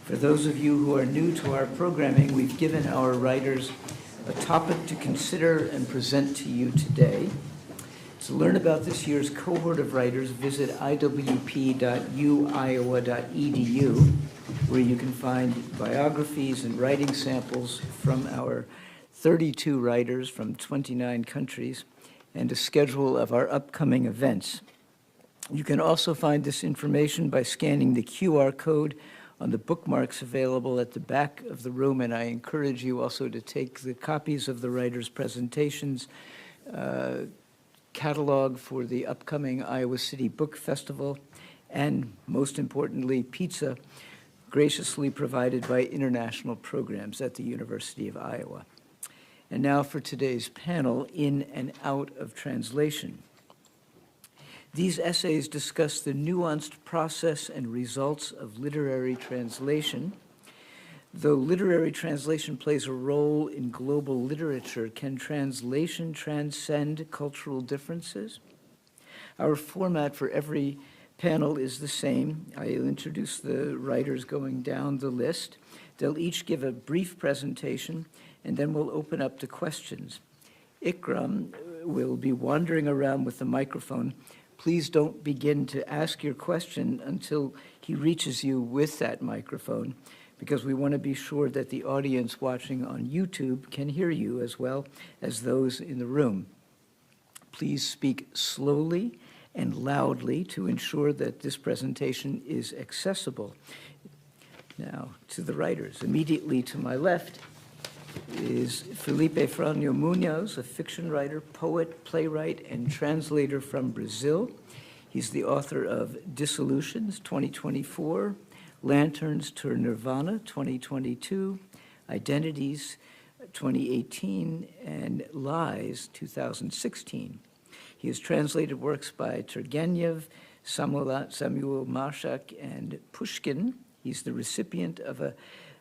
For those of you who are new to our programming, we've given our writers a topic to consider and present to you today. To learn about this year's cohort of writers, visit iwp.uiowa.edu, where you can find biographies and writing samples from our 32 writers from 29 countries and a schedule of our upcoming events. You can also find this information by scanning the QR code on the bookmarks available at the back of the room, and I encourage you also to take the copies of the writers' presentations, catalog for the upcoming Iowa City Book Festival, and most importantly, pizza graciously provided by International Programs at the University of Iowa. And now for today's panel, In and Out of Translation. These essays discuss the nuanced process and results of literary translation. Though literary translation plays a role in global literature, can translation transcend cultural differences? Our format for every panel is the same. I'll introduce the writers going down the list. They'll each give a brief presentation, and then we'll open up to questions. Ikram will be wandering around with the microphone. Please don't begin to ask your question until he reaches you with that microphone, because we want to be sure that the audience watching on YouTube can hear you as well as those in the room. Please speak slowly and loudly to ensure that this presentation is accessible. Now, to the writers. Immediately to my left is Felipe Franco Munhoz, a fiction writer, poet, playwright, and translator from Brazil. He's the author of Dissolutions, 2024, Lanterns to Nirvana, 2022, Identities, 2018, and Lies, 2016. He has translated works by Turgenev, Samuil Marshak, and Pushkin. He's the recipient of a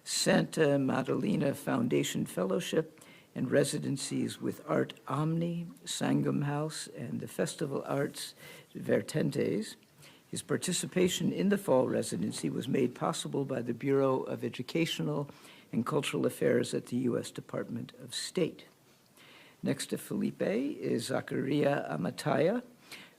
Santa Maddalena Foundation Fellowship and residencies with Art Omi, Sangam House, and the Festival Artes Vertentes. His participation in the Fall Residency was made possible by the Bureau of Educational and Cultural Affairs at the U.S. Department of State. Next to Felipe is Zakaria Amataya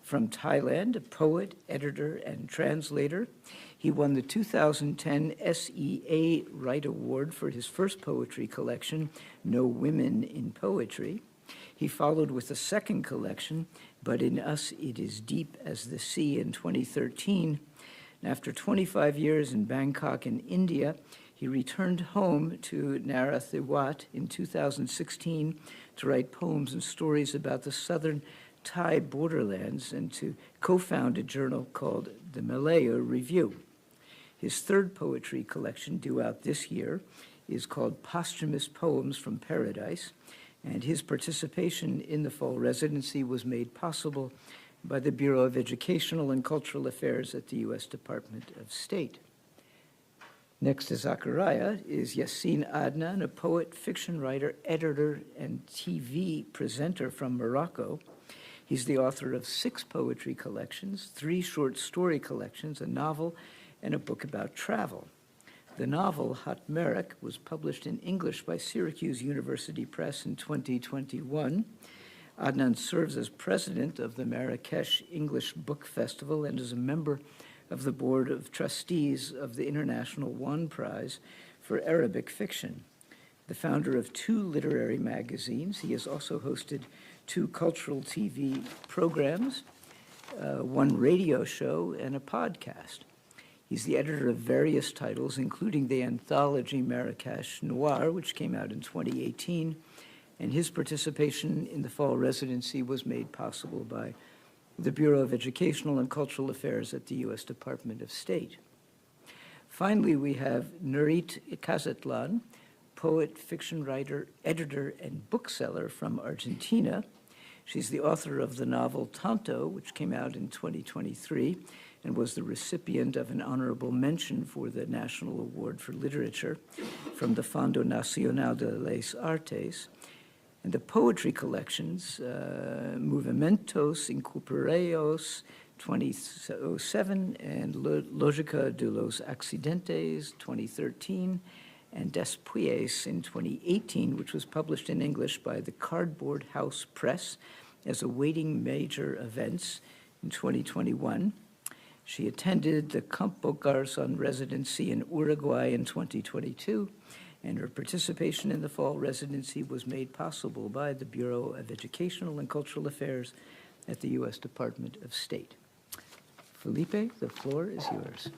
from Thailand, a poet, editor, and translator. He won the 2010 SEA Write Award for his first poetry collection, No Women in Poetry. He followed with a second collection, But in Us It Is Deep as the Sea, in 2013. And after 25 years in Bangkok and India, he returned home to Narathiwat in 2016 to write poems and stories about the southern Thai borderlands and to co-found a journal called the Malaya Review. His third poetry collection, due out this year, is called Posthumous Poems from Paradise, and his participation in the Fall Residency was made possible by the Bureau of Educational and Cultural Affairs at the U.S. Department of State. Next to Zakaria is Yassine Adnan, a poet, fiction writer, editor, and TV presenter from Morocco. He's the author of 6 poetry collections, 3 short story collections, a novel, and a book about travel. The novel, Hat Merek, was published in English by Syracuse University Press in 2021. Adnan serves as president of the Marrakesh English Book Festival and is a member of the Board of Trustees of the International One Prize for Arabic Fiction. The founder of 2 literary magazines, he has also hosted 2 cultural TV programs, 1 radio show, and a podcast. He's the editor of various titles, including the anthology Marrakesh Noir, which came out in 2018, and his participation in the Fall Residency was made possible by the Bureau of Educational and Cultural Affairs at the U.S. Department of State. Finally, we have Nurit Kazatlan, poet, fiction writer, editor, and bookseller from Argentina. She's the author of the novel Tanto, which came out in 2023 and was the recipient of an honorable mention for the National Award for Literature from the Fondo Nacional de las Artes. And the poetry collections, Movimentos Incorporados 2007, and Lógica de los Accidentes, 2013, and Después in 2018, which was published in English by the Cardboard House Press as awaiting major events in 2021. She attended the Campo Garzón residency in Uruguay in 2022, and her participation in the Fall Residency was made possible by the Bureau of Educational and Cultural Affairs at the U.S. Department of State. Felipe, the floor is yours.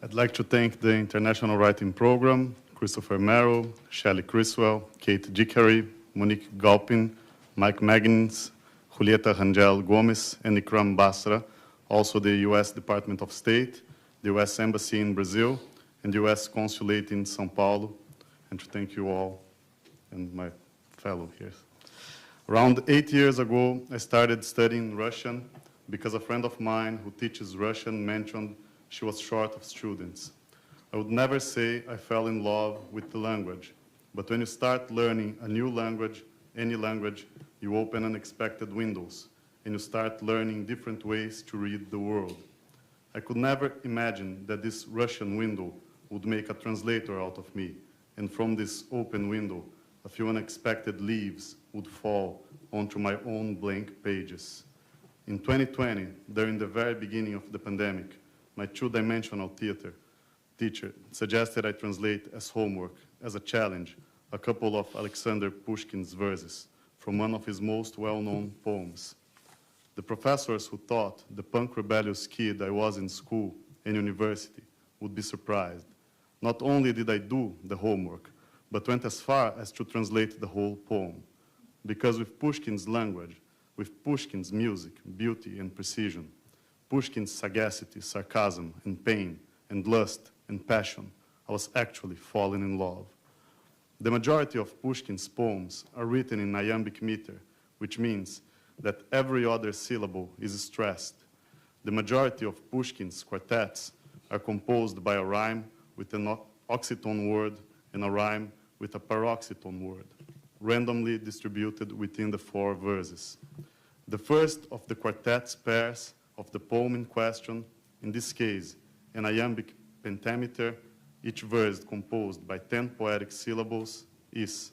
I'd like to thank the International Writing Program, Christopher Merrill, Shelley Criswell, Kate Dickery, Monique Galpin, Mike Magnins, Julieta Rangel Gomes, and Ikram Basra, also the U.S. Department of State, the U.S. Embassy in Brazil, and the U.S. Consulate in São Paulo, and to thank you all and my fellow here. Around 8 years ago, I started studying Russian because a friend of mine who teaches Russian mentioned she was short of students. I would never say I fell in love with the language, but when you start learning a new language, any language, you open unexpected windows, and you start learning different ways to read the world. I could never imagine that this Russian window would make a translator out of me, and from this open window, a few unexpected leaves would fall onto my own blank pages. In 2020, during the very beginning of the pandemic, my two-dimensional theater teacher suggested I translate as homework, as a challenge, a couple of Alexander Pushkin's verses from one of his most well-known poems. The professors who taught the punk rebellious kid I was in school and university would be surprised. Not only did I do the homework, but went as far as to translate the whole poem. Because with Pushkin's language, with Pushkin's music, beauty, and precision, Pushkin's sagacity, sarcasm, and pain, and lust, and passion, I was actually falling in love. The majority of Pushkin's poems are written in iambic meter, which means that every other syllable is stressed. The majority of Pushkin's quartets are composed by a rhyme with an oxytone word and a rhyme with a paroxytone word, randomly distributed within the 4 verses. The first of the quartet's pairs of the poem in question, in this case, an iambic pentameter, each verse composed by 10 poetic syllables, is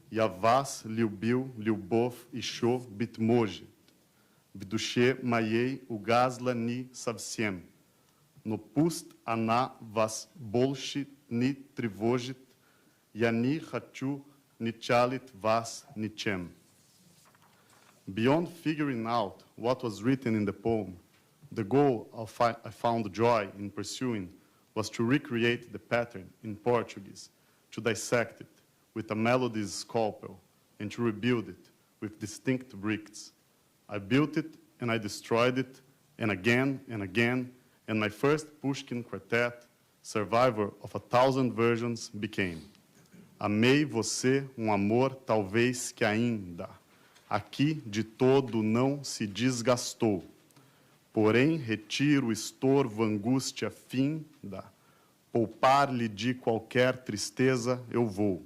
Я вас любил, любовь еще быть может, в душе моей угасла не совсем, но пусть она вас больше не тревожит, я не хочу началить вас ничем. Beyond figuring out what was written in the poem, the goal I found joy in pursuing was to recreate the pattern in Portuguese, to dissect it with a melody's scalpel, and to rebuild it with distinct bricks. I built it and I destroyed it, and again, and my first Pushkin quartet, survivor of 1,000 versions, became Amei você amor talvez que ainda aqui de todo não se desgastou, porém retiro o estorvo, angústia finda, poupar-lhe de qualquer tristeza eu vou.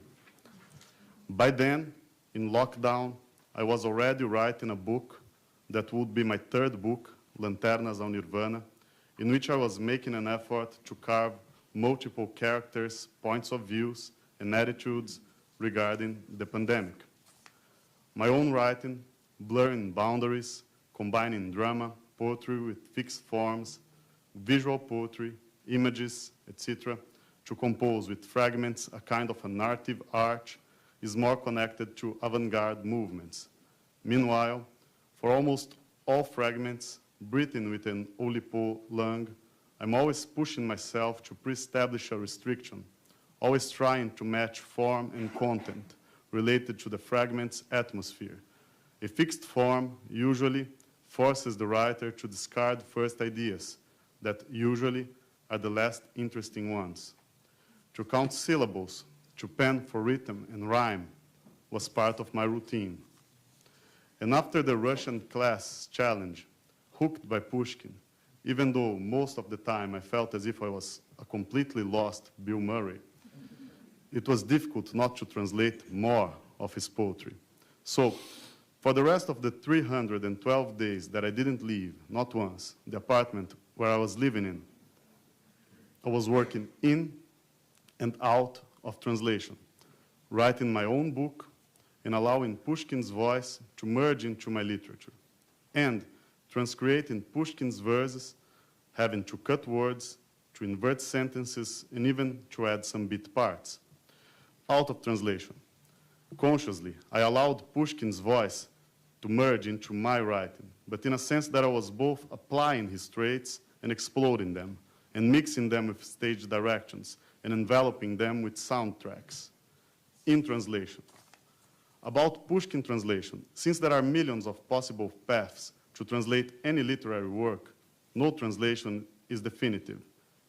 By then, in lockdown, I was already writing a book that would be my 3rd book, Lanternas on Nirvana, in which I was making an effort to carve multiple characters, points of views, and attitudes regarding the pandemic. My own writing, blurring boundaries, combining drama, poetry with fixed forms, visual poetry, images, etc., to compose with fragments a kind of a narrative arch is more connected to avant-garde movements. Meanwhile, for almost all fragments, breathing with an Oulipo lung, I'm always pushing myself to pre-establish a restriction, always trying to match form and content related to the fragment's atmosphere. A fixed form usually forces the writer to discard first ideas that usually are the less interesting ones. To count syllables, to pen for rhythm and rhyme was part of my routine. And after the Russian class challenge, hooked by Pushkin, even though most of the time I felt as if I was a completely lost Bill Murray, it was difficult not to translate more of his poetry. So, For the rest of the 312 days that I didn't leave, not once, the apartment where I was living in, I was working in and out of translation, writing my own book and allowing Pushkin's voice to merge into my literature, and transcreating Pushkin's verses, having to cut words, to invert sentences, and even to add some bit parts. Out of translation. Consciously, I allowed Pushkin's voice to merge into my writing, but in a sense that I was both applying his traits and exploding them, and mixing them with stage directions, and enveloping them with soundtracks. In translation. About Pushkin translation, since there are millions of possible paths to translate any literary work, no translation is definitive.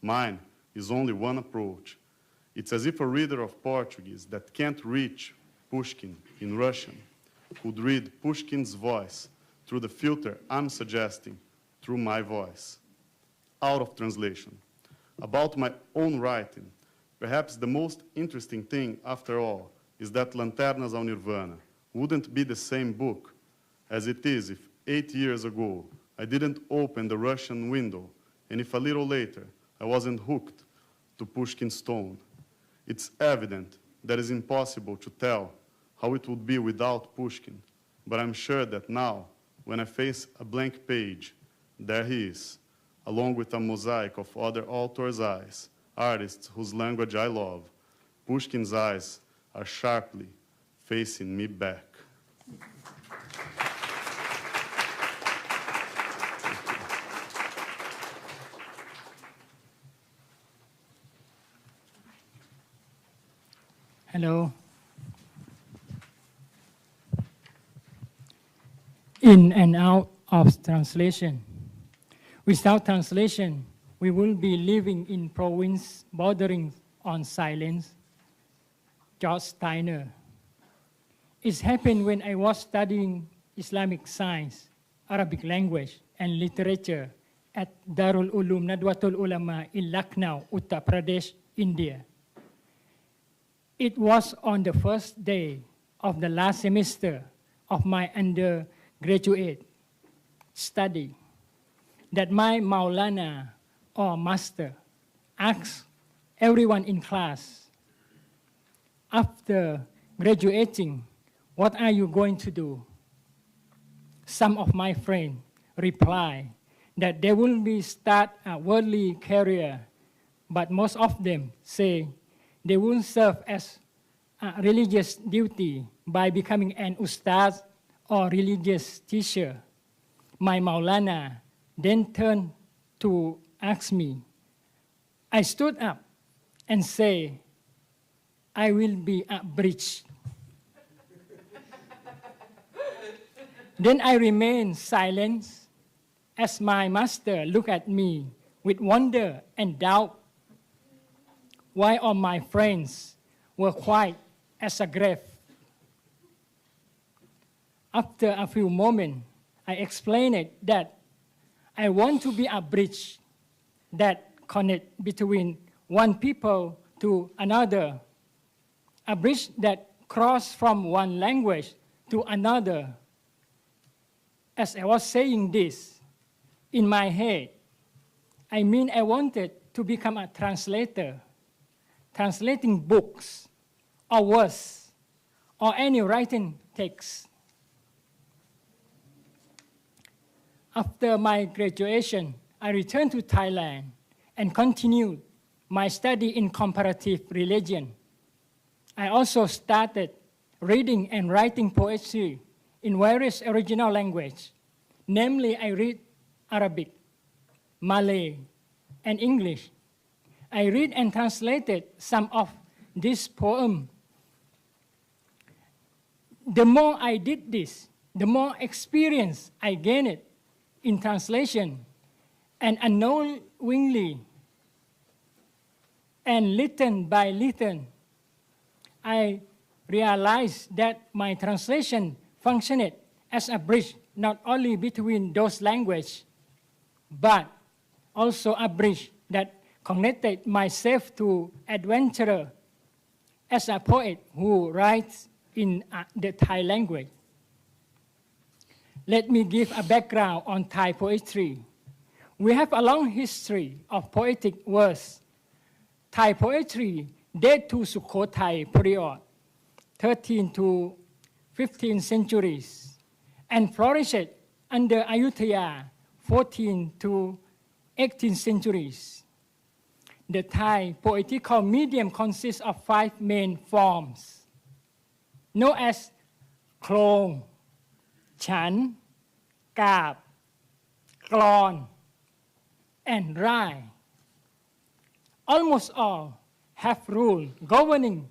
Mine is only one approach. It's as if a reader of Portuguese that can't reach Pushkin in Russian could read Pushkin's voice through the filter I'm suggesting through my voice. Out of translation. About my own writing, perhaps the most interesting thing, after all, is that Lanternas ao Nirvana wouldn't be the same book as it is if 8 years ago I didn't open the Russian window, and if a little later I wasn't hooked to Pushkin's stone. It's evident that it's impossible to tell how it would be without Pushkin, but I'm sure that now, when I face a blank page, there he is, along with a mosaic of other authors' eyes, artists whose language I love. Pushkin's eyes are sharply facing me back. Hello. In and out of translation. Without translation, we will be living in province bordering on silence. George Steiner. It happened when I was studying Islamic science, Arabic language, and literature at Darul Uloom Nadwatul Ulama in Lucknow, Uttar Pradesh, India. It was on the first day of the last semester of my undergraduate study that my Maulana, or master, asked everyone in class, after graduating, what are you going to do? Some of my friends replied that they will be start a worldly career, but most of them say they will serve as a religious duty by becoming an ustaz or religious teacher. My Maulana then turned to ask me. I stood up and said, I will be abridged. Then I remained silent as my master looked at me with wonder and doubt, while all my friends were quiet as a grave. After a few moments, I explained that I want to be a bridge that connects between one people to another, a bridge that crosses from one language to another. As I was saying this, in my head, I mean I wanted to become a translator, translating books or words or any writing text. After my graduation, I returned to Thailand and continued my study in comparative religion. I also started reading and writing poetry in various original languages. Namely, I read Arabic, Malay, and English. I read and translated some of these poems. The more I did this, the more experience I gained in translation, and unknowingly, and little by little, I realized that my translation functioned as a bridge not only between those languages, but also a bridge that connected myself to adventurer as a poet who writes in the Thai language. Let me give a background on Thai poetry. We have a long history of poetic verse. Thai poetry dates to Sukhothai period, 13th to 15th centuries, and flourished under Ayutthaya, 14th to 18th centuries. The Thai poetical medium consists of 5 main forms, known as Klong, Chan, Kaap, Klon, and Rai. Almost all have rule governing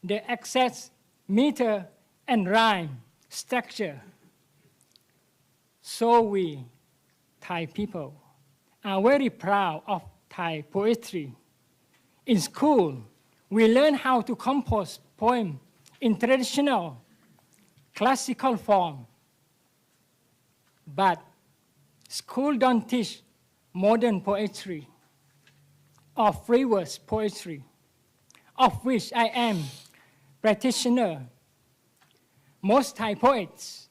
the exact meter and rhyme structure. So we, Thai people, are very proud of Thai poetry. In school, we learn how to compose poems in traditional classical form. But school don't teach modern poetry or free verse poetry, of which I am practitioner. Most Thai poets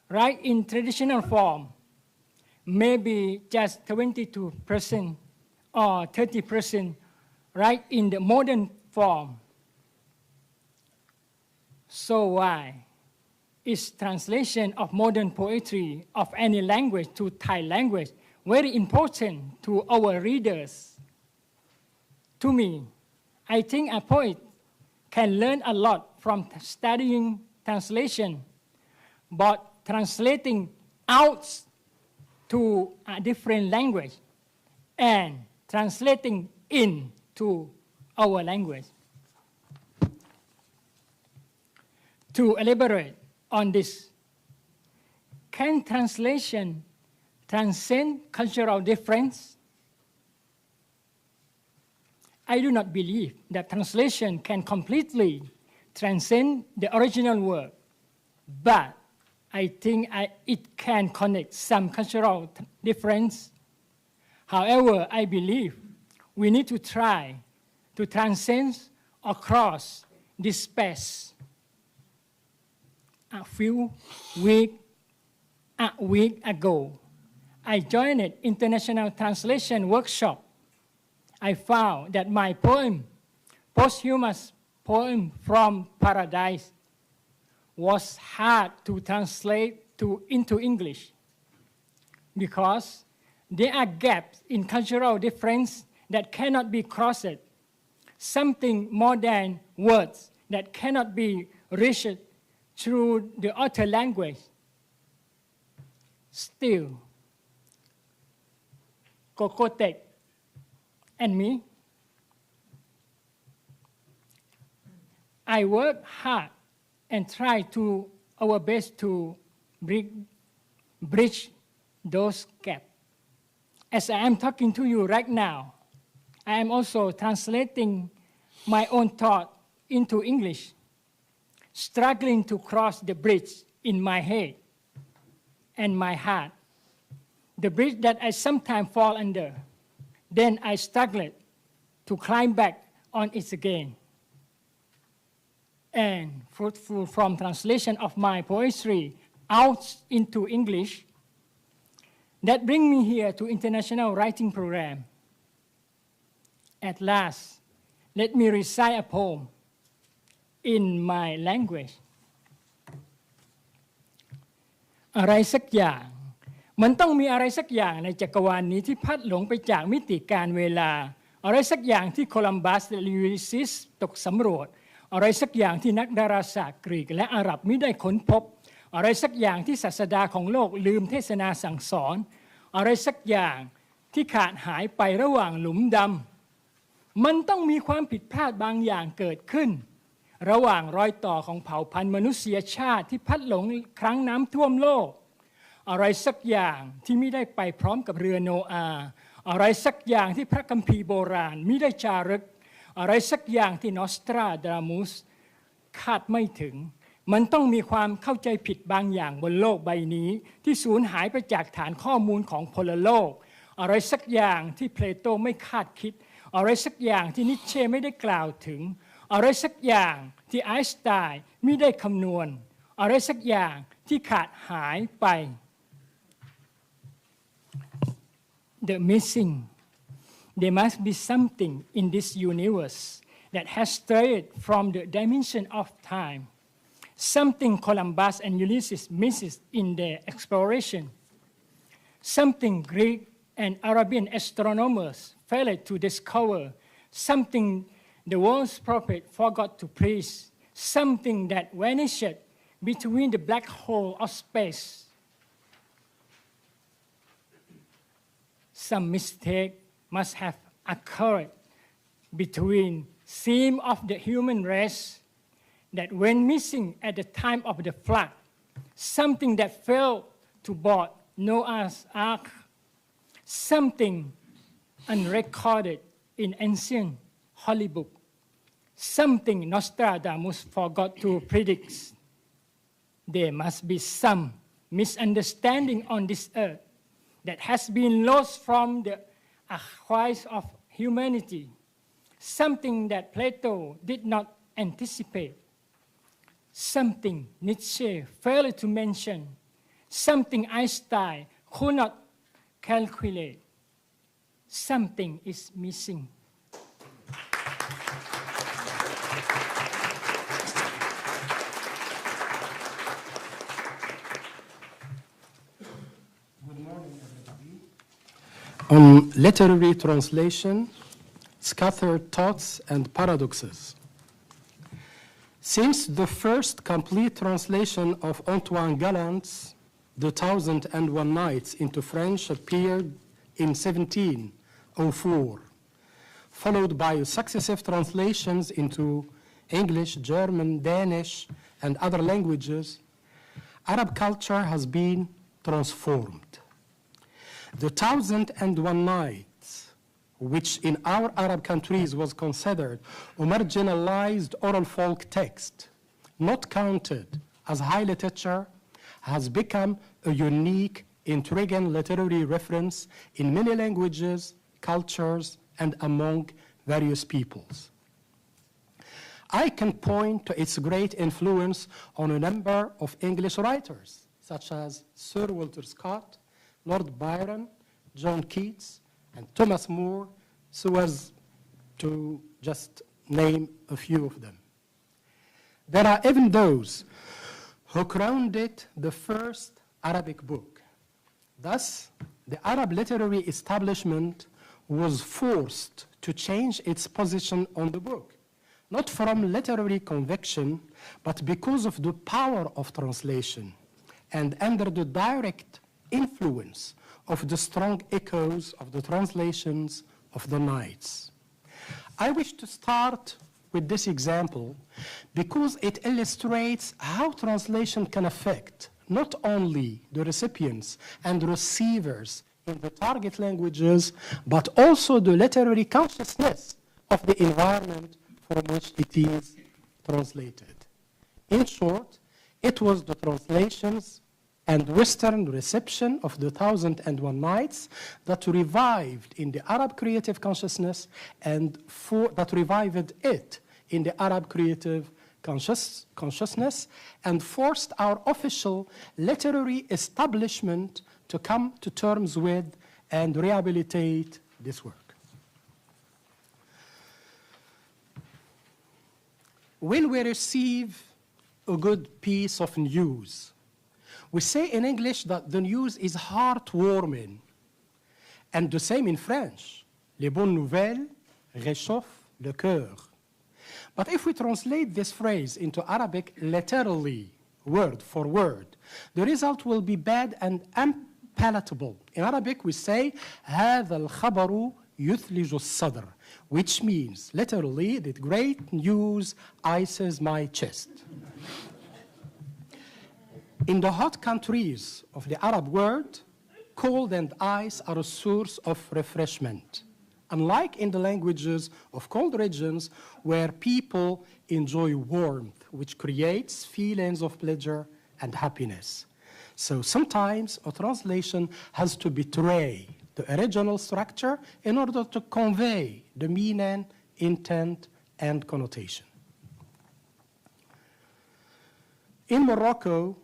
write in traditional form, maybe just 22% or 30% write in the modern form. So why is translation of modern poetry of any language to Thai language very important to our readers? To me, I think a poet can learn a lot from studying translation, but translating out to a different language and translating into our language. To elaborate on this, can translation transcend cultural difference? I do not believe that translation can completely transcend the original work, but I think it can connect some cultural difference. However, I believe we need to try to transcend across this space. A week ago, I joined an international translation workshop. I found that my poem, posthumous poem from Paradise, was hard to translate into English because there are gaps in cultural difference that cannot be crossed, something more than words that cannot be reached through the other language. Still, Kokotek and me, I work hard and try to our best to bridge those gaps. As I am talking to you right now, I am also translating my own thought into English, struggling to cross the bridge in my head and my heart, the bridge that I sometimes fall under. Then I struggled to climb back on it again. And fruitful from translation of my poetry out into English, that bring me here to International Writing Program. At last, let me recite a poem in my language. อะไรสักอย่างมันต้องมีอะไรสักอย่างในจักรวาลนี้ที่พัดหลงไปจากมิติการเวลาอะไรสักอย่างที่โคลัมบัสและยูริซิสตกสำรวจอะไรสักอย่างที่นักดาราศาสตร์กรีกและอาหรับมิได้ค้นพบอะไรสักอย่างที่ศาสดาของโลกลืมเทศนาสั่งสอนอะไรสักอย่างที่ขาดหายไประหว่างหลุมดำมันต้องมีความผิดพลาดบางอย่างเกิดขึ้นระหว่างรอยต่อของเผ่าพันธุ์มนุษยชาติที่พัดหลงครั้งน้ำท่วมโลกอะไรสักอย่างที่ไม่ได้ไปพร้อมกับเรือโนอาห์อะไรสักอย่างที่พระคัมภีร์โบราณมิได้จารึกอะไรสักอย่างที่นอสตราดามุสคาดไม่ถึงมันต้องมีความเข้าใจผิดบางอย่างบนโลกใบนี้ที่สูญหายไปจากฐานข้อมูลของพลโลกอะไรสักอย่างที่เพลโตไม่คาดคิดอะไรสักอย่างที่นิเช่ไม่ได้กล่าวถึงอะไรสักอย่างที่ไอน์สไตน์มิได้คำนวณ อะไรสักอย่างที่ขาดหายไป The missing. There must be something in this universe that has strayed from the dimension of time. Something Columbus and Ulysses misses in their exploration. Something Greek and Arabian astronomers failed to discover. Something the world's prophet forgot to preach. Something that vanished between the black hole of space. Some mistake must have occurred between theme of the human race that went missing at the time of the flood, something that failed to board Noah's Ark, something unrecorded in ancient Hollywood, something Nostradamus forgot to predict. There must be some misunderstanding on this earth that has been lost from the archives of humanity, something that Plato did not anticipate, something Nietzsche failed to mention, something Einstein could not calculate. Something is missing. Literary translation, scattered thoughts and paradoxes. Since the first complete translation of Antoine Gallant's The 1001 Nights into French appeared in 1704, followed by successive translations into English, German, Danish, and other languages, Arab culture has been transformed. The 1001 Nights, which in our Arab countries was considered a marginalized oral folk text, not counted as high literature, has become a unique, intriguing literary reference in many languages, cultures, and among various peoples. I can point to its great influence on a number of English writers, such as Sir Walter Scott, Lord Byron, John Keats, and Thomas More, so as to just name a few of them. There are even those who crowned it the first Arabic book. Thus, the Arab literary establishment was forced to change its position on the book, not from literary conviction, but because of the power of translation, and under the direct influence of the strong echoes of the translations of the Nights. I wish to start with this example because it illustrates how translation can affect not only the recipients and receivers in the target languages, but also the literary consciousness of the environment from which it is translated. In short, it was the translations and Western reception of the 1001 Nights that revived in the Arab creative consciousness and that revived it in the Arab creative consciousness and forced our official literary establishment to come to terms with and rehabilitate this work. When we receive a good piece of news, we say in English that the news is heartwarming, and the same in French. Les bonnes nouvelles réchauffent le cœur. But if we translate this phrase into Arabic literally, word for word, the result will be bad and unpalatable. In Arabic, we say, هذا الخبر يثلج الصدر, which means, literally, that great news ices my chest. In the hot countries of the Arab world, cold and ice are a source of refreshment, unlike in the languages of cold regions where people enjoy warmth, which creates feelings of pleasure and happiness. So sometimes a translation has to betray the original structure in order to convey the meaning, intent, and connotation. In Morocco,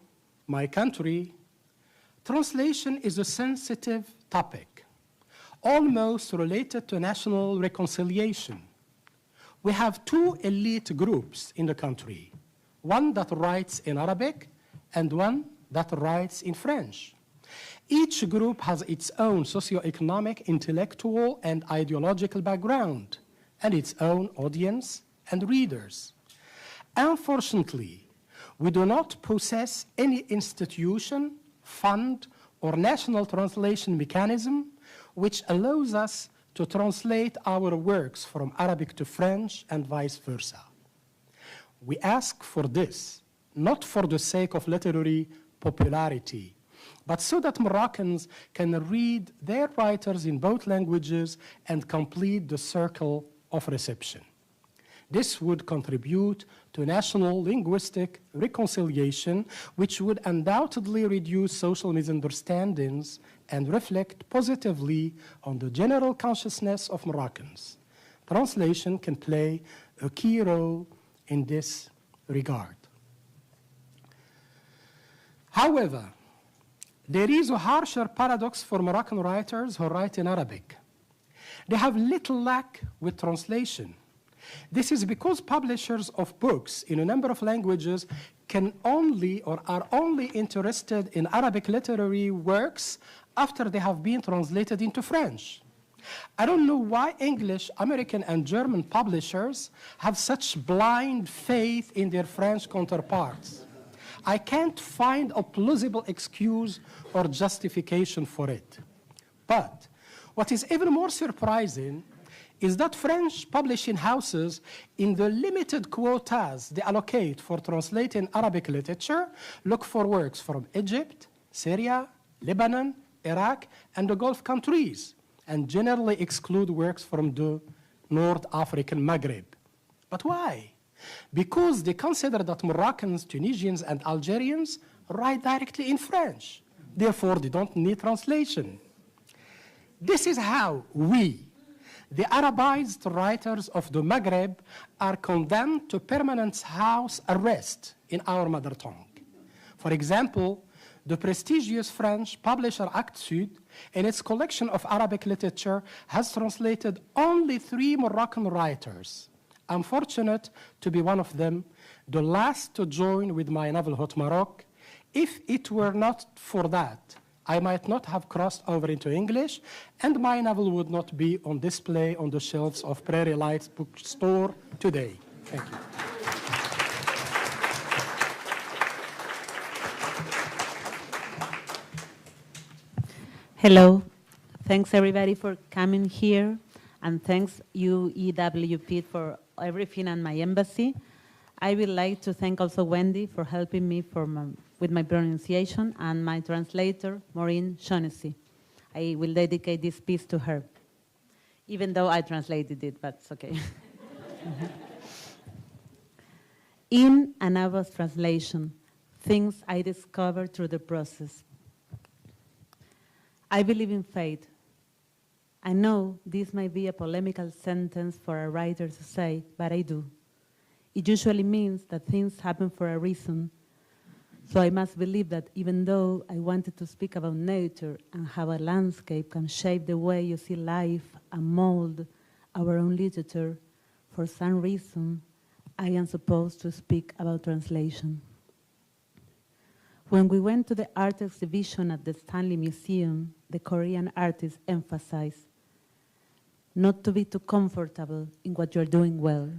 my country, translation is a sensitive topic, almost related to national reconciliation. We have two elite groups in the country, one that writes in Arabic and one that writes in French. Each group has its own socioeconomic, intellectual, and ideological background, and its own audience and readers. Unfortunately, we do not possess any institution, fund, or national translation mechanism which allows us to translate our works from Arabic to French and vice versa. We ask for this, not for the sake of literary popularity, but so that Moroccans can read their writers in both languages and complete the circle of reception. This would contribute to national linguistic reconciliation, which would undoubtedly reduce social misunderstandings and reflect positively on the general consciousness of Moroccans. Translation can play a key role in this regard. However, there is a harsher paradox for Moroccan writers who write in Arabic. They have little luck with translation. This is because publishers of books in a number of languages can only or are only interested in Arabic literary works after they have been translated into French. I don't know why English, American, and German publishers have such blind faith in their French counterparts. I can't find a plausible excuse or justification for it. But what is even more surprising is that French publishing houses, in the limited quotas they allocate for translating Arabic literature, look for works from Egypt, Syria, Lebanon, Iraq, and the Gulf countries, and generally exclude works from the North African Maghreb. But why? Because they consider that Moroccans, Tunisians, and Algerians write directly in French. Therefore, they don't need translation. This is how we, the Arabized writers of the Maghreb, are condemned to permanent house arrest in our mother tongue. For example, the prestigious French publisher Actes Sud, in its collection of Arabic literature, has translated only 3 Moroccan writers. I'm fortunate to be one of them, the last to join with my novel Haute Maroc. If it were not for that, I might not have crossed over into English, and my novel would not be on display on the shelves of Prairie Lights bookstore today. Thank you. Hello. Thanks everybody for coming here, and thanks IWP for everything and my embassy. I would like to thank also Wendy for helping me with my pronunciation, and my translator, Maureen Shaughnessy. I will dedicate this piece to her, even though I translated it, but it's okay. In and out of translation, things I discovered through the process. I believe in fate. I know this might be a polemical sentence for a writer to say, but I do. It usually means that things happen for a reason. So I must believe that even though I wanted to speak about nature and how a landscape can shape the way you see life and mold our own literature, for some reason, I am supposed to speak about translation. When we went to the art exhibition at the Stanley Museum, the Korean artist emphasized not to be too comfortable in what you're doing well.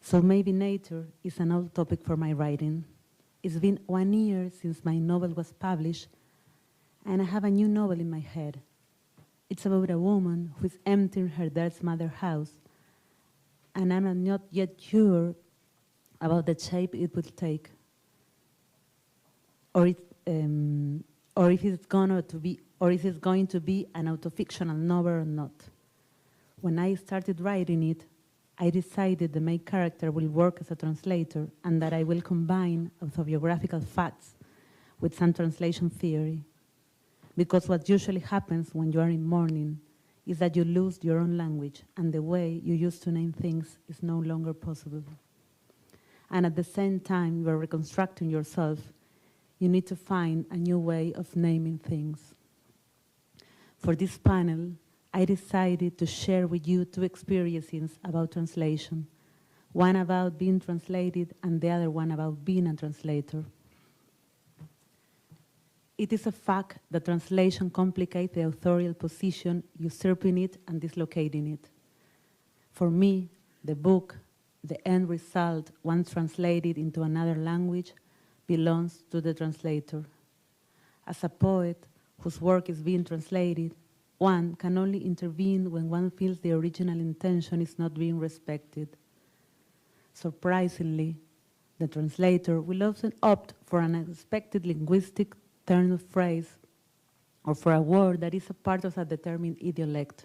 So maybe nature is an old topic for my writing. It's been 1 year since my novel was published, and I have a new novel in my head. It's about a woman who is emptying her dad's mother's house, and I'm not yet sure about the shape it will take, or if it's going to be an autofictional novel or not. When I started writing it, I decided the main character will work as a translator and that I will combine autobiographical facts with some translation theory. Because what usually happens when you are in mourning is that you lose your own language and the way you used to name things is no longer possible. and at the same time you are reconstructing yourself, you need to find a new way of naming things. For this panel, I decided to share with you two experiences about translation, one about being translated and the other one about being a translator. It is a fact that translation complicates the authorial position, usurping it and dislocating it. For me, the book, the end result, once translated into another language, belongs to the translator. As a poet whose work is being translated, one can only intervene when one feels the original intention is not being respected. Surprisingly, the translator will often opt for an unexpected linguistic turn of phrase or for a word that is a part of a determined idiolect.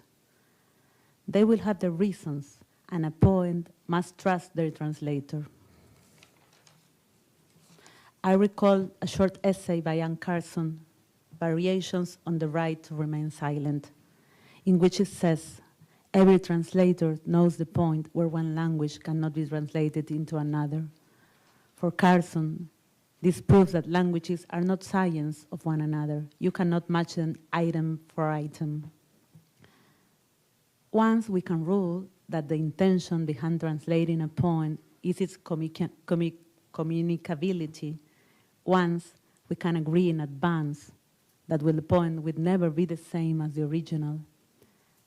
They will have their reasons, and a poet must trust their translator. I recall a short essay by Anne Carson, Variations on the Right to Remain Silent, in which it says, every translator knows the point where one language cannot be translated into another. For Carson, this proves that languages are not science of one another. You cannot match them item for item. Once we can rule that the intention behind translating a poem is its communicability, once we can agree in advance that the poem will never be the same as the original,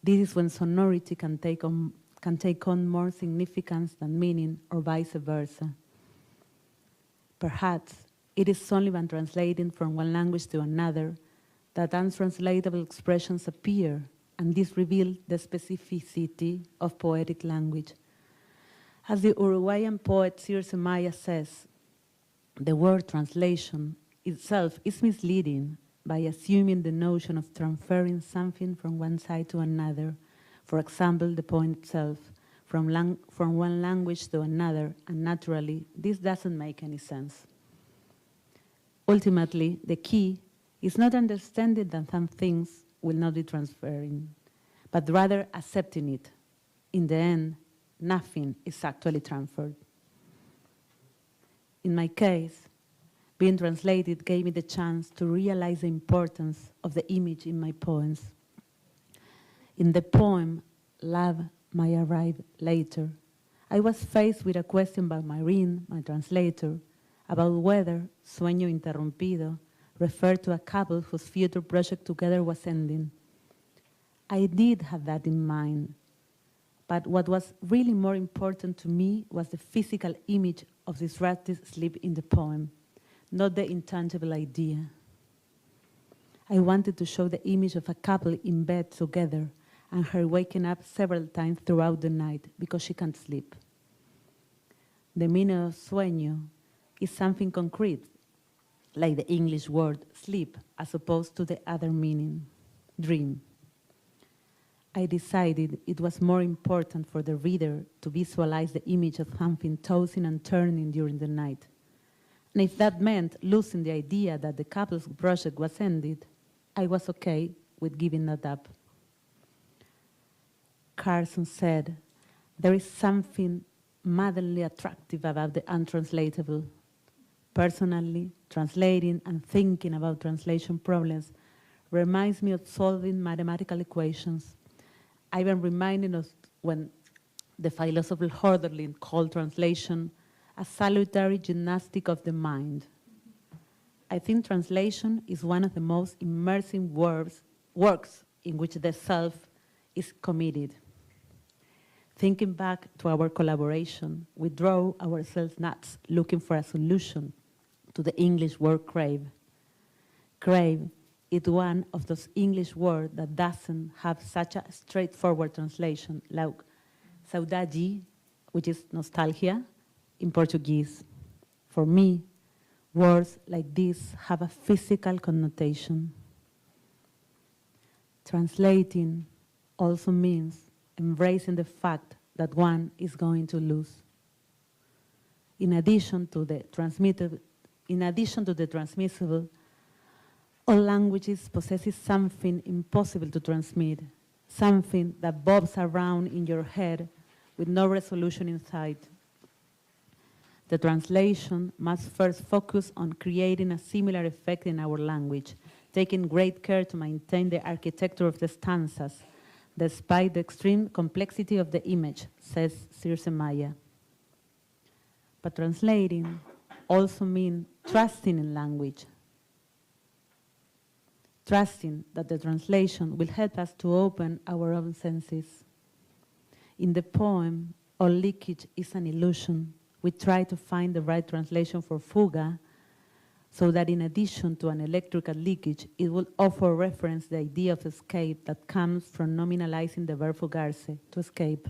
this is when sonority can take on more significance than meaning, or vice versa. Perhaps it is only when translating from one language to another that untranslatable expressions appear, and this reveals the specificity of poetic language. As the Uruguayan poet Circe Maya says, the word translation itself is misleading by assuming the notion of transferring something from one side to another, for example, the poem itself, from one language to another, and naturally, this doesn't make any sense. Ultimately, the key is not understanding that some things will not be transferring, but rather accepting it. In the end, nothing is actually transferred. In my case, being translated gave me the chance to realize the importance of the image in my poems. In the poem, Love Might Arrive Later, I was faced with a question by Maureen, my translator, about whether Sueño Interrumpido referred to a couple whose future project together was ending. I did have that in mind, but what was really more important to me was the physical image of disrupted sleep in the poem, not the intangible idea. I wanted to show the image of a couple in bed together and her waking up several times throughout the night because she can't sleep. The meaning of sueño is something concrete, like the English word sleep, as opposed to the other meaning, dream. I decided it was more important for the reader to visualize the image of something tossing and turning during the night. And if that meant losing the idea that the couple's project was ended, I was okay with giving that up. Carson said, there is something maddeningly attractive about the untranslatable. Personally, translating and thinking about translation problems reminds me of solving mathematical equations. I've been reminded of when the philosopher Hölderlin called translation a salutary gymnastic of the mind. I think translation is one of the most immersive works in which the self is committed. Thinking back to our collaboration, we drove ourselves nuts looking for a solution to the English word crave. Crave is one of those English words that doesn't have such a straightforward translation, like saudade, which is nostalgia, in Portuguese. For me, words like this have a physical connotation. Translating also means embracing the fact that one is going to lose. In addition to the transmissible, all languages possesses something impossible to transmit, something that bobs around in your head with no resolution in sight. The translation must first focus on creating a similar effect in our language, taking great care to maintain the architecture of the stanzas, despite the extreme complexity of the image, says Circe Maya. But translating also means trusting in language, trusting that the translation will help us to open our own senses. In the poem, all leakage is an illusion. We try to find the right translation for fuga, so that in addition to an electrical leakage, it will offer reference the idea of escape that comes from nominalizing the verb fugarse, to escape.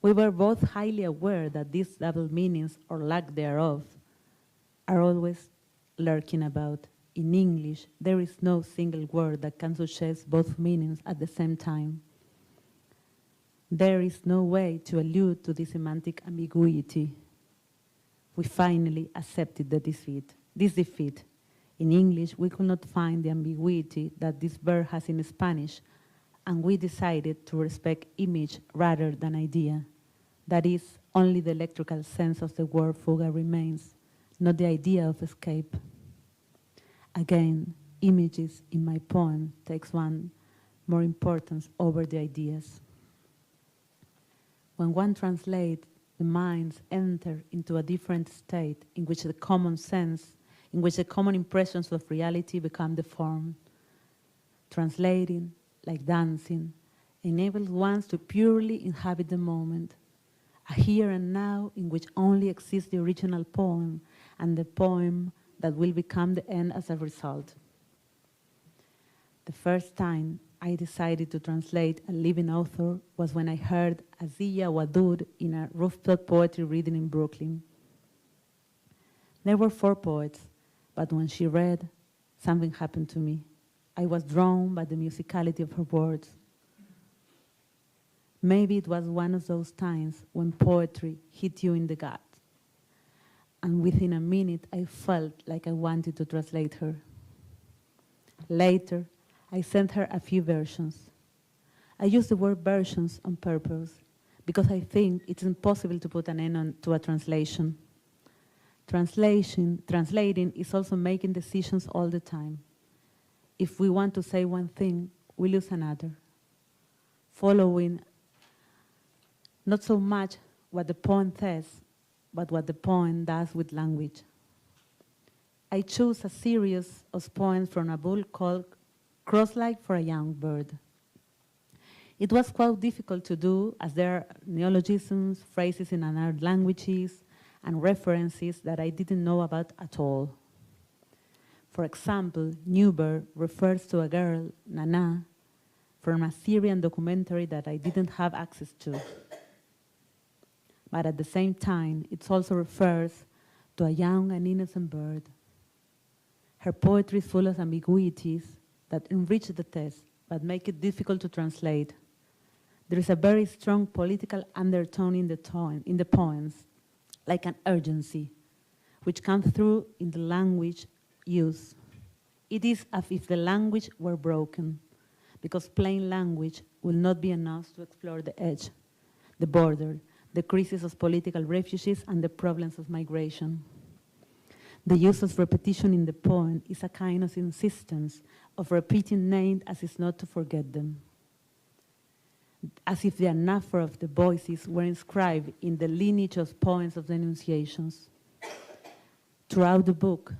We were both highly aware that these double meanings, or lack thereof, are always lurking about. In English, there is no single word that can suggest both meanings at the same time. There is no way to allude to this semantic ambiguity. We finally accepted this defeat. In English, we could not find the ambiguity that this verb has in Spanish, and we decided to respect image rather than idea. That is, only the electrical sense of the word fuga remains, not the idea of escape. Again, images in my poem takes one more importance over the ideas. When one translates, the minds enter into a different state in which the common sense, in which the common impressions of reality become deformed. Translating, like dancing, enables one to purely inhabit the moment, a here and now in which only exists the original poem and the poem that will become the end as a result. The first time I decided to translate a living author was when I heard Aziya Wadood in a rooftop poetry reading in Brooklyn. There were 4 poets, but when she read, something happened to me. I was drawn by the musicality of her words. Maybe it was one of those times when poetry hit you in the gut, and within a minute I felt like I wanted to translate her. Later, I sent her a few versions. I use the word versions on purpose because I think it's impossible to put an end to a translation. Translating is also making decisions all the time. If we want to say one thing, we lose another. Following not so much what the poem says, but what the poem does with language. I chose a series of poems from a book called Cross-like for a Young Bird. It was quite difficult to do, as there are neologisms, phrases in other languages, and references that I didn't know about at all. For example, Newbird refers to a girl, Nana, from a Syrian documentary that I didn't have access to. But at the same time, it also refers to a young and innocent bird. Her poetry is full of ambiguities that enrich the text, but make it difficult to translate. There is a very strong political undertone in the poems, like an urgency, which comes through in the language used. It is as if the language were broken, because plain language will not be enough to explore the edge, the border, the crisis of political refugees, and the problems of migration. The use of repetition in the poem is a kind of insistence of repeating names as if not to forget them, as if the anaphora of the voices were inscribed in the lineage of poems of denunciations. Throughout the book,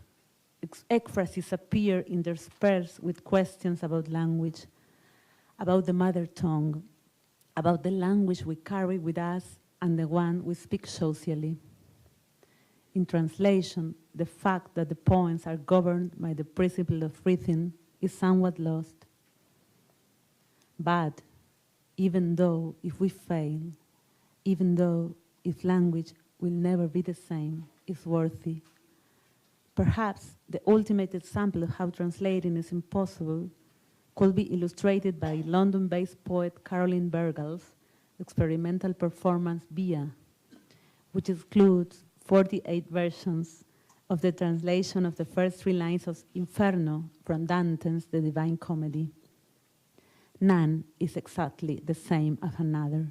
ekphrases appear interspersed with questions about language, about the mother tongue, about the language we carry with us and the one we speak socially. In translation, the fact that the poems are governed by the principle of rhythm is somewhat lost. But even though if we fail, even though if language will never be the same, is worthy, perhaps the ultimate example of how translating is impossible could be illustrated by London-based poet Caroline Bergal's experimental performance Via, which includes 48 versions of the translation of the first 3 lines of Inferno from Dante's The Divine Comedy. None is exactly the same as another.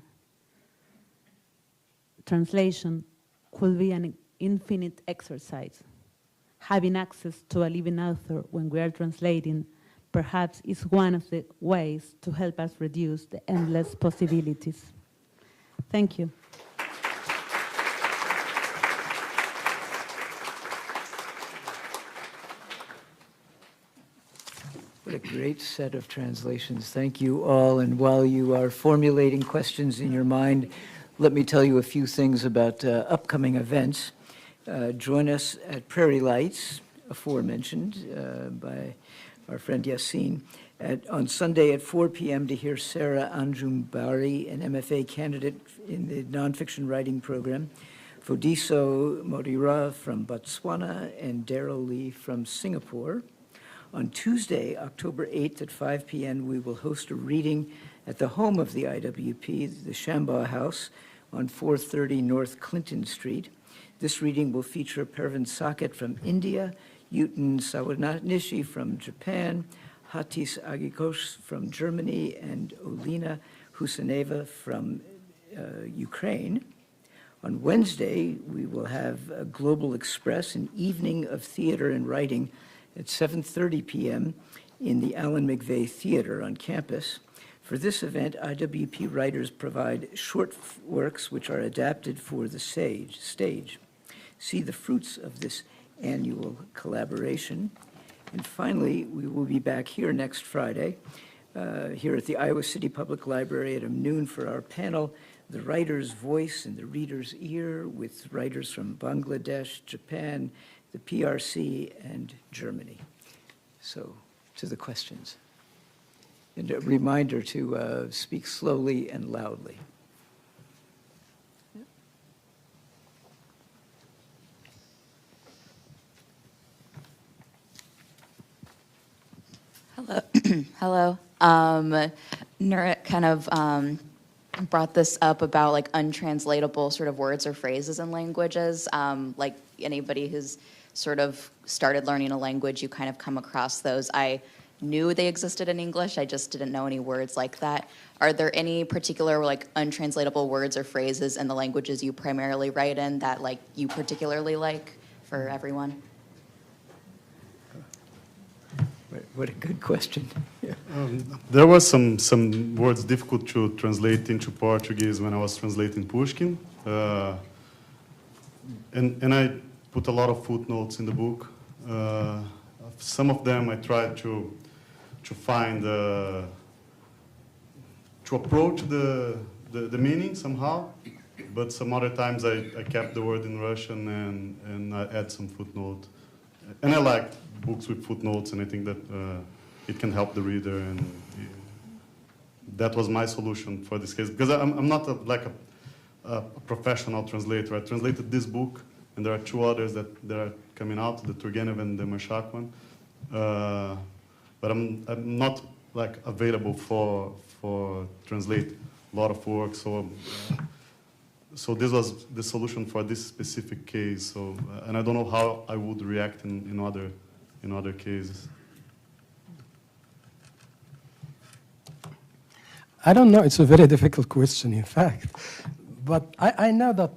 Translation could be an infinite exercise. Having access to a living author when we are translating perhaps is one of the ways to help us reduce the endless possibilities. Thank you. What a great set of translations. Thank you all. And while you are formulating questions in your mind, let me tell you a few things about upcoming events. Join us at Prairie Lights, aforementioned by our friend Yassine, on Sunday at 4 p.m. to hear Sarah Anjumbari, an MFA candidate in the nonfiction writing program, Fodiso Morira from Botswana, and Daryl Lee from Singapore. On Tuesday, October 8th at 5 p.m., we will host a reading at the home of the IWP, the Sangam House, on 430 North Clinton Street. This reading will feature Pervin Saket from India, Yutin Sawanishi from Japan, Hatis Agikos from Germany, and Olina Husaneva from Ukraine. On Wednesday, we will have a Global Express, an evening of theater and writing at 7:30 p.m. in the Alan McVeigh Theater on campus. For this event, IWP writers provide short works which are adapted for the stage. See the fruits of this annual collaboration. And finally, we will be back here next Friday, here at the Iowa City Public Library at noon for our panel, The Writer's Voice in the Reader's Ear, with writers from Bangladesh, Japan, the PRC, and Germany. So, to the questions. And a reminder to speak slowly and loudly. Hello. Hello. Nurit kind of brought this up about like untranslatable sort of words or phrases in languages. Like anybody who's sort of started learning a language, you kind of come across those. I knew they existed in English, I just didn't know any words like that. Are there any particular like untranslatable words or phrases in the languages you primarily write in that like you particularly like for everyone? What a good question. Yeah. There were some words difficult to translate into Portuguese when I was translating Pushkin. And I put a lot of footnotes in the book. Some of them I tried to find, to approach the meaning somehow, but some other times I kept the word in Russian and I add some footnote. And I like books with footnotes, and I think that it can help the reader, and that was my solution for this case, because I'm not a professional translator. I translated this book, and there are two others that are coming out, the Turgenev and the Marshak one, but I'm not like available for translate a lot of work, so this was the solution for this specific case. So, and I don't know how I would react in other cases. I don't know. It's a very difficult question, in fact. But I know that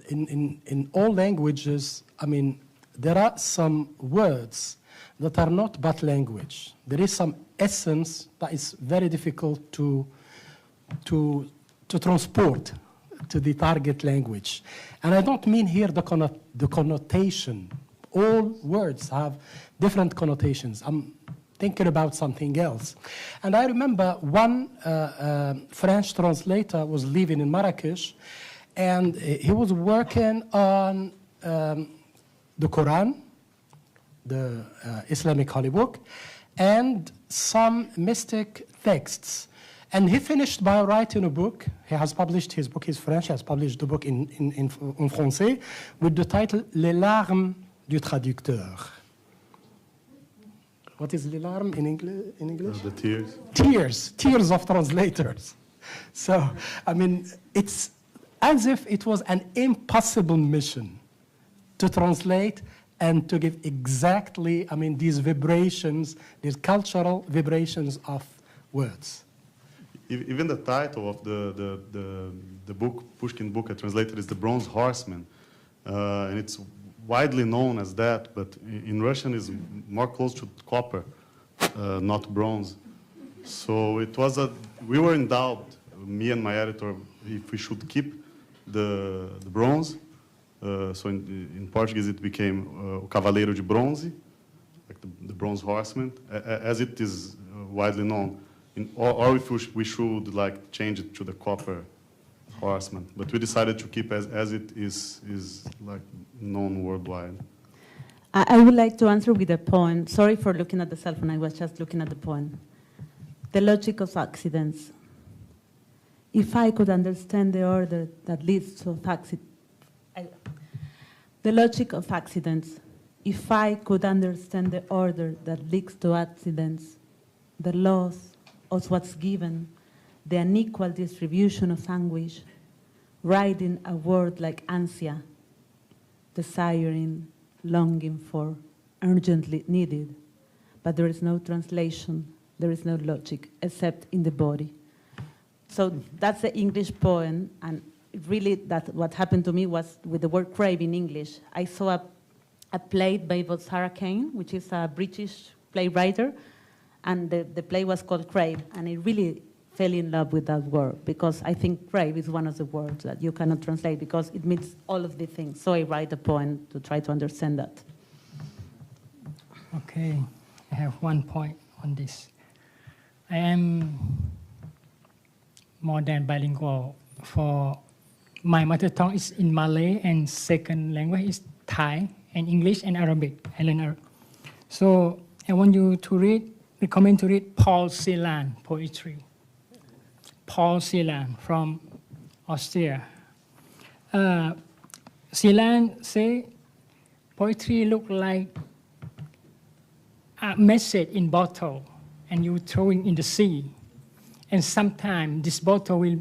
in all languages, I mean, there are some words that are not but language. There is some essence that is very difficult to transport to the target language. And I don't mean here the connotation. All words have different connotations. I'm thinking about something else. And I remember one French translator was living in Marrakesh, and he was working on the Quran, the Islamic Holy Book, and some mystic texts. And he finished by writing a book. He has published his book, he's French, he has published the book in français with the title Les larmes du traducteur. What is les larmes in English? The tears. Tears of translators. So, I mean, it's as if it was an impossible mission to translate and to give exactly, I mean, these vibrations, these cultural vibrations of words. Even the title of the book, Pushkin book I translated, is The Bronze Horseman. and it's widely known as that, but in Russian is more close to copper, not bronze. So it was we were in doubt, me and my editor, if we should keep the bronze. So in Portuguese it became o Cavaleiro de Bronze, like the bronze horseman, as it is widely known. Or if we should like change it to the copper horseman. But we decided to keep as it is like known worldwide. I would like to answer with a poem. Sorry for looking at the cell phone, I was just looking at the poem. The logic of accidents. If I could understand the order that leads to accidents. The logic of accidents. If I could understand the order that leads to accidents, the laws of what's given, the unequal distribution of anguish, writing a word like ansia, desiring, longing for, urgently needed, but there is no translation, there is no logic, except in the body. So that's the English poem, and really what happened to me was with the word crave in English. I saw a play by Sarah Kane, which is a British playwright, and the play was called Crave, and I really fell in love with that word, because I think crave is one of the words that you cannot translate because it means all of the things. So I write a poem to try to understand that. Okay, I have one point on this. I am more than bilingual. For my mother tongue is in Malay, and second language is Thai, and English and Arabic. I learn Arabic. So I want you to recommend to read Paul Celan poetry. Paul Celan from Austria. Celan say poetry look like a message in bottle, and you throwing in the sea. And sometimes this bottle will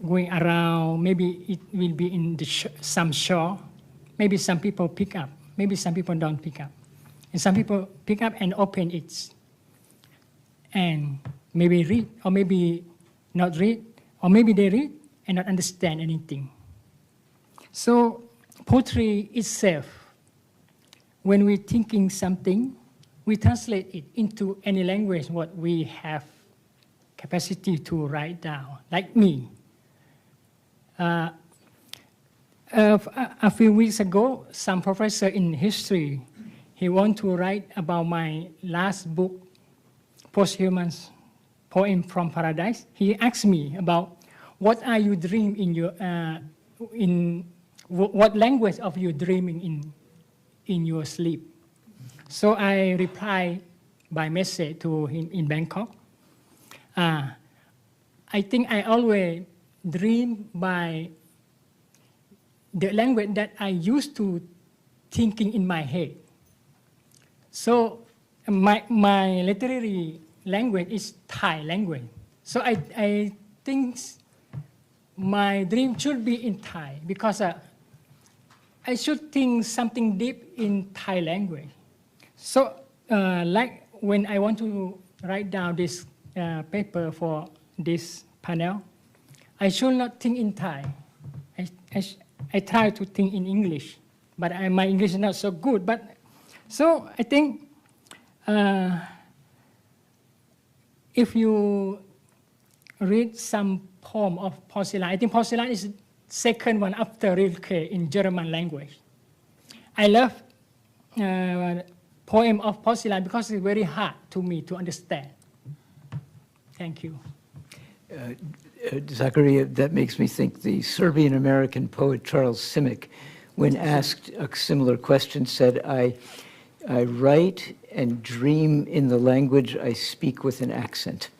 going around, maybe it will be in some shore. Maybe some people pick up, maybe some people don't pick up. And some people pick up and open it. And maybe read, or maybe not read, or maybe they read and not understand anything. So poetry itself, when we're thinking something, we translate it into any language what we have capacity to write down, like me. A few weeks ago, some professor in history, he want to write about my last book, Posthumous Poem from Paradise. He asked me about what are you dream in your, what language of you dreaming in your sleep. So I replied by message to him in Bangkok. I think I always dream by the language that I used to thinking in my head. So my literary language is Thai language. So I think my dream should be in Thai, because I should think something deep in Thai language. So like when I want to write down this paper for this panel, I should not think in Thai. I try to think in English, but my English is not so good. But so I think if you read some poem of Paul Celan, I think Paul Celan is the second one after Rilke in German language. I love poem of Paul Celan because it's very hard to me to understand. Thank you. Zachariah, that makes me think the Serbian-American poet Charles Simic, when asked a similar question, said, I write and dream in the language I speak with an accent.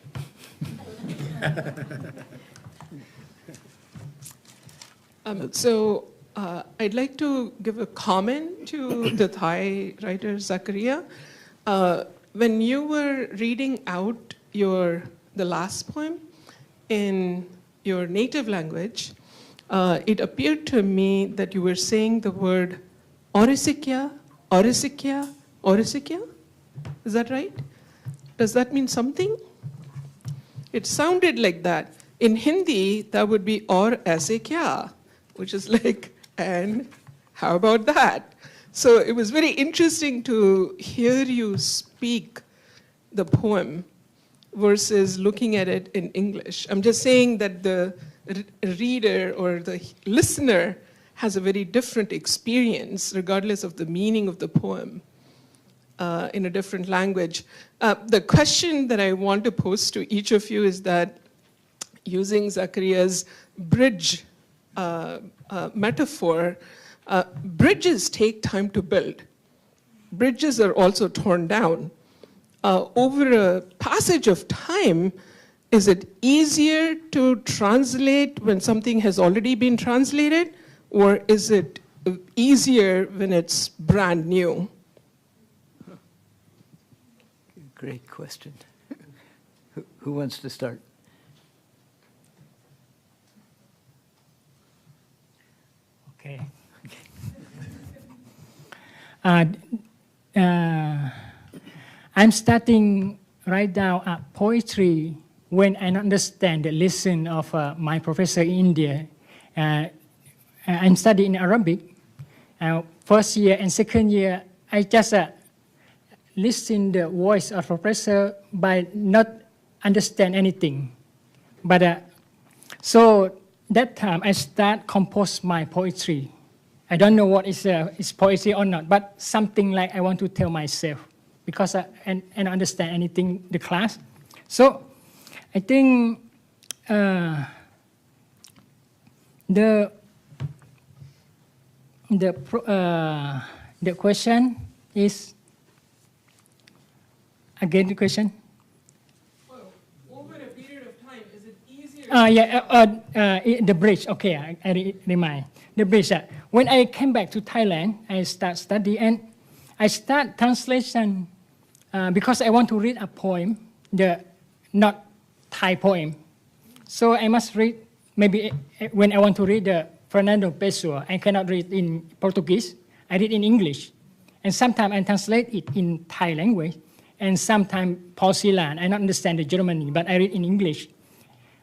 I'd like to give a comment to the Thai writer Zachariah. When you were reading out the last poem in your native language, it appeared to me that you were saying the word orisikia, orisikia, orisikia. Is that right? Does that mean something? It sounded like that. In Hindi, that would be or aise kya, which is like, and How about that? So it was very interesting to hear you speak the poem versus looking at it in English. I'm just saying that the reader or the listener has a very different experience, regardless of the meaning of the poem, in a different language. The question that I want to pose to each of you is that, using Zakaria's bridge metaphor, bridges take time to build. Bridges are also torn down. Over a passage of time, is it easier to translate when something has already been translated, or is it easier when it's brand new? Great question. Who wants to start? Okay. I'm starting right now poetry when I understand the lesson of my professor in India. I'm studying Arabic. First year and second year, I just listen the voice of professor by not understand anything. But so that time I start compose my poetry. I don't know what is poetry or not, but something like I want to tell myself, because I don't understand anything the class. So I think the question is, again the question? Well, over a period of time, is it easier? The bridge, okay, I remind. The bridge, when I came back to Thailand, I start study and I start translation because I want to read a poem, not Thai poem. So I must read, maybe when I want to read the Fernando Pessoa, I cannot read in Portuguese, I read in English. And sometimes I translate it in Thai language, and sometimes Paul Celan, I don't understand the Germany, but I read in English.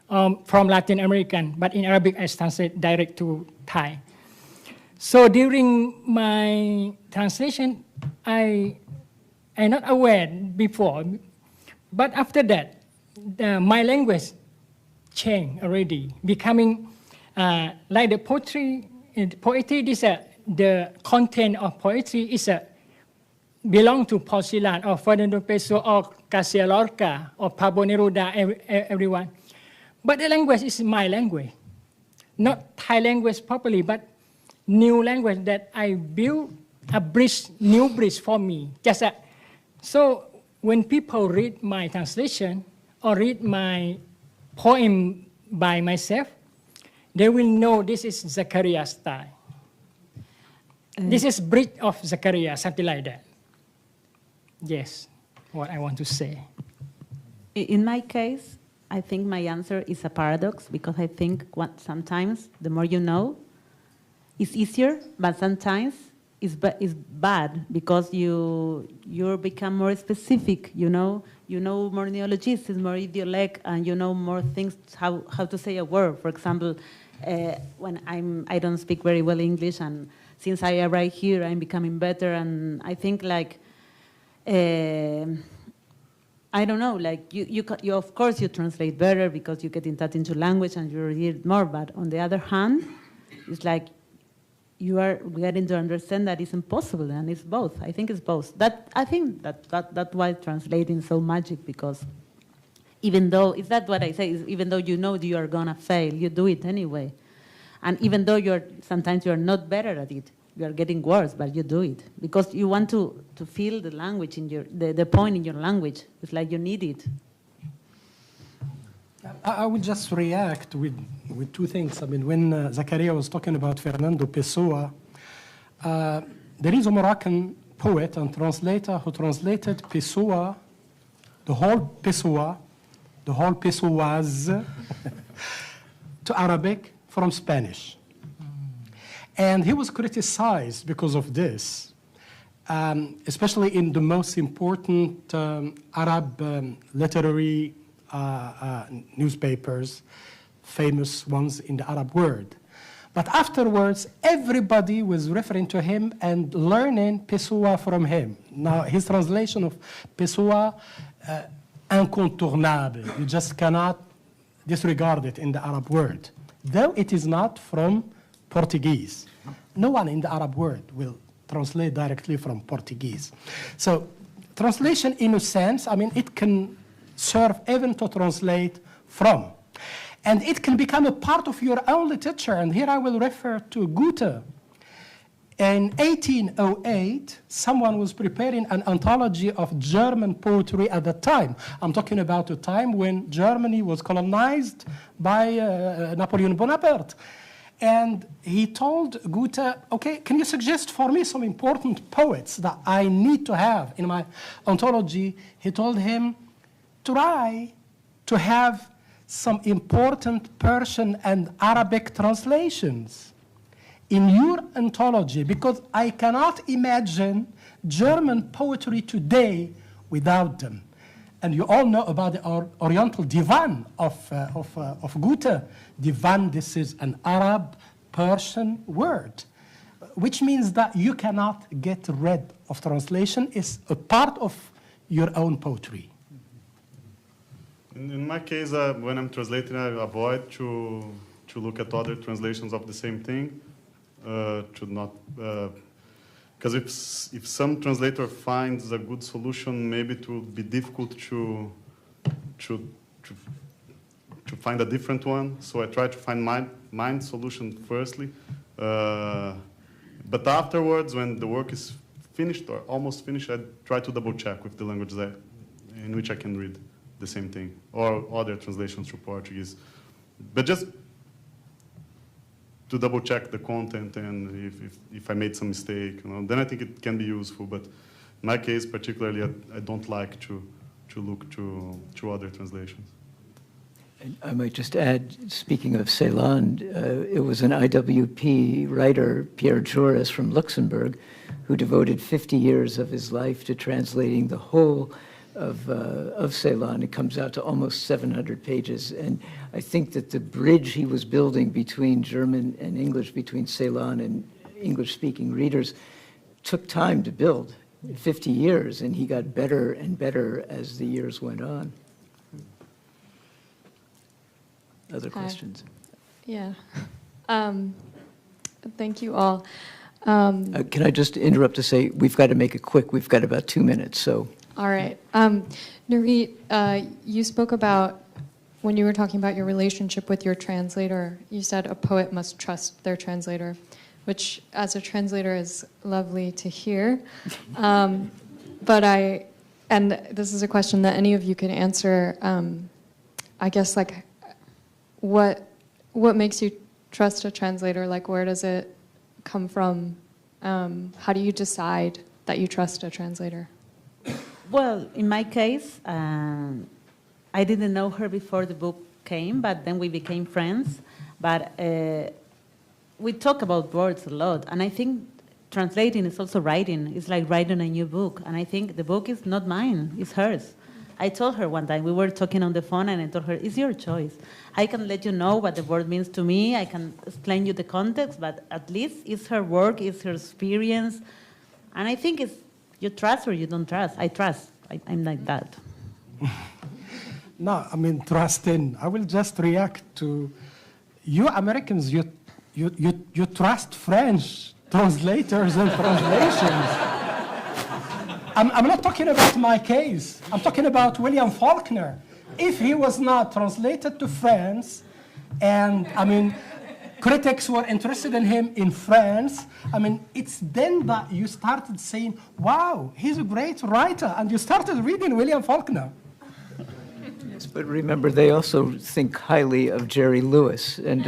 From Latin American, but in Arabic I translate direct to Thai. So during my translation, I'm not aware before, but after that, my language changed already, becoming like the poetry. Poetry is the content of poetry is belong to Paul Celan or Fernando Pessoa or Garcia Lorca or Pablo Neruda, everyone. But the language is my language, not Thai language properly, but new language that I built a bridge, new bridge for me. So when people read my translation or read my poem by myself, they will know this is Zakaria's style. This is bridge of Zakaria, something like that. Yes, what I want to say. In my case, I think my answer is a paradox, because I think sometimes the more you know, it's easier, but sometimes it's bad because you become more specific. You know more neologisms, more idiolect, and you know more things how to say a word. For example, when I don't speak very well English, and since I arrived here, I'm becoming better, and I think like. I don't know, like you of course you translate better because you get in touch into language and you read more, but on the other hand, it's like you are getting to understand that it's impossible, and it's both. I think it's both. I think that's why translating is so magic, because even though, is that what I say, even though you know you are gonna fail, you do it anyway. And even though sometimes you're not better at it, you are getting worse, but you do it because you want to feel the language in the point in your language. It's like you need it. I would just react with two things. I mean, when Zakaria was talking about Fernando Pessoa, there is a Moroccan poet and translator who translated Pessoa, the whole Pessoas, to Arabic from Spanish. And he was criticized because of this, especially in the most important Arab literary newspapers, famous ones in the Arab world. But afterwards, everybody was referring to him and learning Pessoa from him. Now, his translation of Pessoa, incontournable. You just cannot disregard it in the Arab world. Though it is not from Portuguese. No one in the Arab world will translate directly from Portuguese. So, translation, in a sense, I mean, it can serve even to translate from. And it can become a part of your own literature. And here I will refer to Goethe. In 1808, someone was preparing an anthology of German poetry at that time. I'm talking about a time when Germany was colonized by Napoleon Bonaparte. And he told Goethe, okay, can you suggest for me some important poets that I need to have in my anthology? He told him, try to have some important Persian and Arabic translations in your anthology, because I cannot imagine German poetry today without them. And you all know about the Oriental Divan of Goethe. Divan, this is an Arab Persian word, which means that you cannot get rid of translation. It's a part of your own poetry. In my case, when I'm translating, I avoid to look at other translations of the same thing, to not, because if some translator finds a good solution, maybe it will be difficult to find a different one. So I try to find my solution firstly, but afterwards, when the work is finished or almost finished, I try to double check with the language in which I can read the same thing, or other translations to Portuguese. But just to double check the content, and if I made some mistake, then I think it can be useful. But in my case particularly, I don't like to look to other translations. I might just add, speaking of Ceylon, it was an IWP writer, Pierre Joris from Luxembourg, who devoted 50 years of his life to translating the whole of Ceylon. It comes out to almost 700 pages. And I think that the bridge he was building between German and English, between Ceylon and English-speaking readers, took time to build, 50 years, and he got better and better as the years went on. Other questions? Yeah. Thank you all. Can I just interrupt to say, we've got to make it quick. We've got about 2 minutes, so. All right. Nurit, you spoke about, when you were talking about your relationship with your translator, you said a poet must trust their translator, which as a translator is lovely to hear. And this is a question that any of you can answer, I guess, like, what makes you trust a translator? Like, where does it come from? How do you decide that you trust a translator? Well, in my case, I didn't know her before the book came, but then we became friends. But we talk about words a lot, and I think translating is also writing. It's like writing a new book, and I think the book is not mine, it's hers. I told her one time, we were talking on the phone, and I told her, it's your choice. I can let you know what the word means to me, I can explain you the context, but at least it's her work, it's her experience, and I think it's, you trust or you don't trust. I trust. I'm like that. No, I mean, trusting. I will just react to you Americans. You trust French translators and translations. I'm not talking about my case. I'm talking about William Faulkner. If he was not translated to France, and I mean, critics were interested in him in France, I mean, it's then that you started saying, wow, he's a great writer, and you started reading William Faulkner. Yes, but remember, they also think highly of Jerry Lewis. And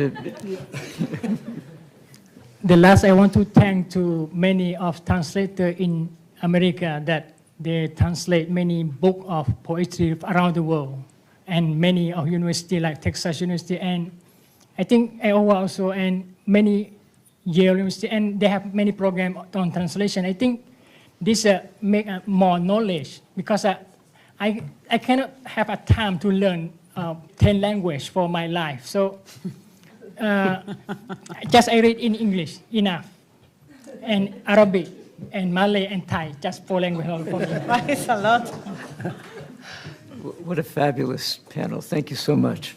the last, I want to thank to many of translators in America that they translate many books of poetry around the world, and many of university like Texas University, and I think Iowa also, and many Yale University, and they have many programs on translation. I think this make more knowledge, because I cannot have a time to learn 10 languages for my life. So just I read in English, enough. And Arabic, and Malay, and Thai, just 4 languages for me. It's a lot. What a fabulous panel. Thank you so much.